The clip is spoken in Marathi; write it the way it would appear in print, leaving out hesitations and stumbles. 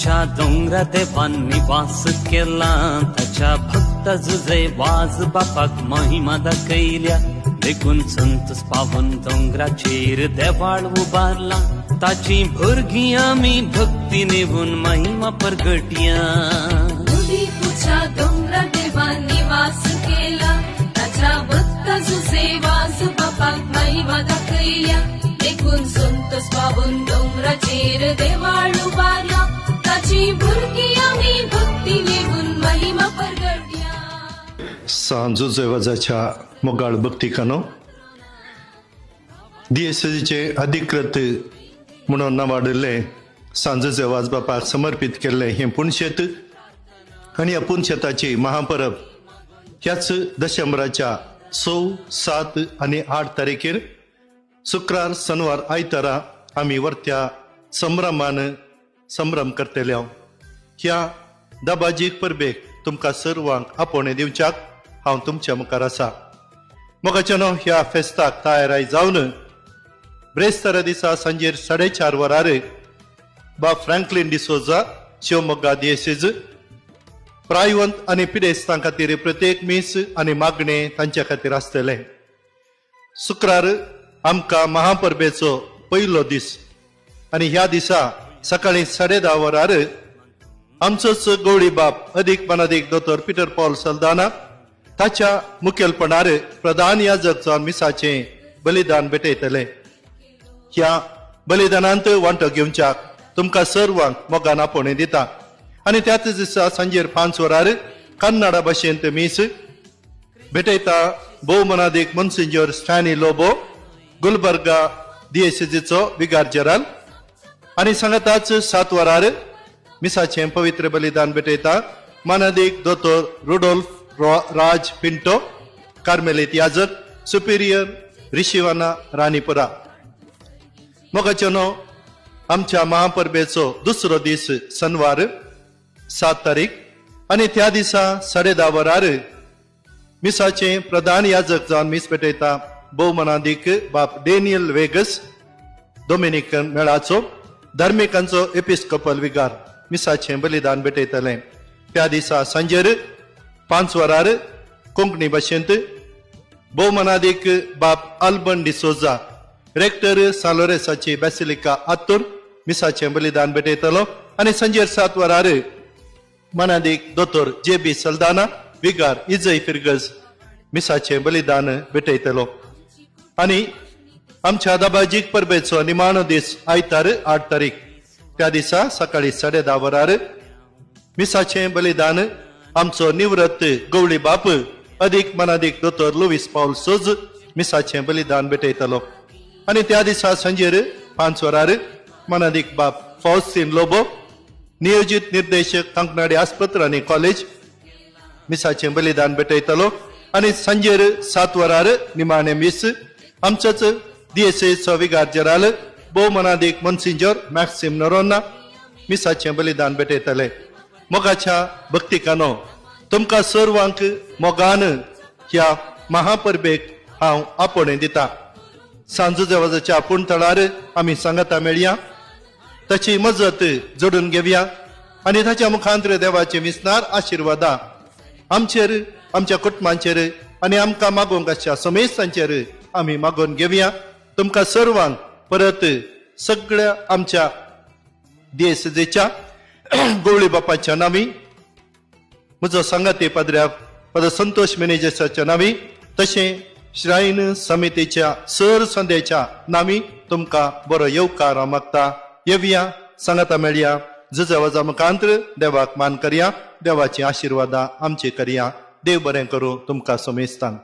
मोगाच्या डोंगरा देवान निवास केला, ताच्या भक्त जुजे वाज बापाक महिमा दाखयल्या. देखून संतोष पावन डोंगराचेर देवाळ उबारला, ताची भुरगीं आमी भक्ती नेवून महिमा परगटया. उदीपूरच्या डोंगरा देवान निवास केला, ताच्या भक्त जुजे वाज बापाक महिमा दाखयल्या. देखून संतोष पावन डोंगराचेर देवाळ उबारला, ताची भुरगीं आमी भक्ती नेवून महिमा परगटया. सांजुजेवाजाच्या मोगाळ भक्तिकानो, DSCचे अधिकृत म्हणून नावाडिल्ले सांजुजेवाज बापाक समर्पित केल्ले हे पुणशेत आणि ह्या पुणशेताची महापरब ह्याच डिसेंबराच्या 6, 7 आणि 8 तारखेर शुक्रार, शनिवार, आयतारा आमी वर्त्या संभ्रम करतले. ह्या दबाजीक परबेक तुमकां सर्वांक आपोवणे दिवच्याक हांव तुमच्या मुखार आसा. मोगाच्यानो ह्या फेस्ताक तयाराय जावन ब्रेस्तारा दिसा सांजेर 4:30 वरार बाब फ्रँकलिन डिसोजा शिवमोग्गा DSC प्रायवंत आनी पिडेस्तां खातीर प्रत्येक मीस आनी मागणे तांच्या खातीर आसतले. शुक्रार आमकां महापरबेचो पयलो दीस आनी ह्या दिसा सकाळी 10:30 वरार आमचोच गवळी बाप अदीक मनादीक दोतोर पीटर पॉल सल्दाना ताच्या मुखेलपणान प्रधान याजक जावन मिसाचें बलिदान भेटयतले. ह्या बलिदानांत वांटो घेवच्याक तुमकां सर्वांक मोगान आपोवणे दिता. आनी त्याच दिसा सांजेर 5 वरार कन्नडा भाशेंत मीस भेटयता भोवमनादीक मोन्सिंजर स्टॅनी लोबो, गुलबर्गा DSCचो विगार जनरल. आनी सांगताच 7 वरार मिसाचें पवित्र बलिदान भेटयता मानादीक दोतोर रुडोल्फ राज पिंटो, कार्मेलीत याजक, सुपिरियर रिशिवाना राणीपुरा. मोगाच्यानो आमच्या महापरबेचो दुसरो दीस शनिवार 7 तारीख आनी त्या दिसा 10:30 वरार मिसाचें प्रधान याजक जावन मीस भेटयता भोवमनादीक बाप डेनियल वेगस डोमिनिकन मेळाचो धर्मिकांचो एपिस्कोपल विगार मिसाचें बलिदान भेटयतले. त्या दिसा सांजेर 5 वरार कोंकणी भाशेंत भोवमनादीक बाप आल्बन डिसोजा रेक्टर सालोरेसाची बॅसिलिका आत्तूर मिसाचें बलिदान भेटयतलो. आनी सांजेर 7 वरार मनादीक दोतोर JB सल्दाना विगार इजय फिर्गस मिसाचें बलिदान भेटयतलो. आनी आमच्या दबाजीक परबेचो निमाणो दीस आयतार 8 तारीख त्या दिसा सकाळी 10:30 वरार मिसाचें बलिदान आमचो निवृत्त गवळी बाप अदीक मनादीक दोतोर लुईस पाऊल सोज मिसाचें बलिदान भेटयतलो. आनी त्या दिसा सांजेर 5 वरार मनादीक बाप फौस्तीन लोबो नियोजित निर्देशक कंकनाडी आस्पत्र आनी कॉलेज मिसाचें बलिदान भेटयतलो. आनी सांजेर 7 वरार निमाणे मीस आमचोच DSCचो विगार जनरल भोवमनादीक मोन्सिंजर मॅक्सिम नोरोना मिसाचें बलिदान भेटयतले. मोगाच्या भक्तिकानो, तुमकां सर्वांक मोगान ह्या महापरबेक हांव आपोवणे दिता. सांजुजेवाजाच्या पुणतळार आमी सांगता मेळया, ताची मजत जोडून घेवया आनी ताच्या मुखांतर देवाचे विस्तार आशिर्वादा आमचेर, आमच्या कुटुंबांचेर आनी आमकां मागोवंक आसच्या समेस्तांचेर आमी मागोवन घेवया. तुमकां सर्वांक परत सगळ्या आमच्या DSCच्या गवळी बापाच्या नावी, म्हजो सांगाती पद संतोष मॅनेजर्साच्या नावी, तशें श्राइन समितीच्या सर संदेच्या नावी तुमकां बरो येवकार हांव मागता. येवया, सांगता मेळया, जुजेवाजा मुखांतर देवाक मान करया, देवाची आशिर्वादा आमची करया. देव बरें करूं तुमकां समेस्तांक.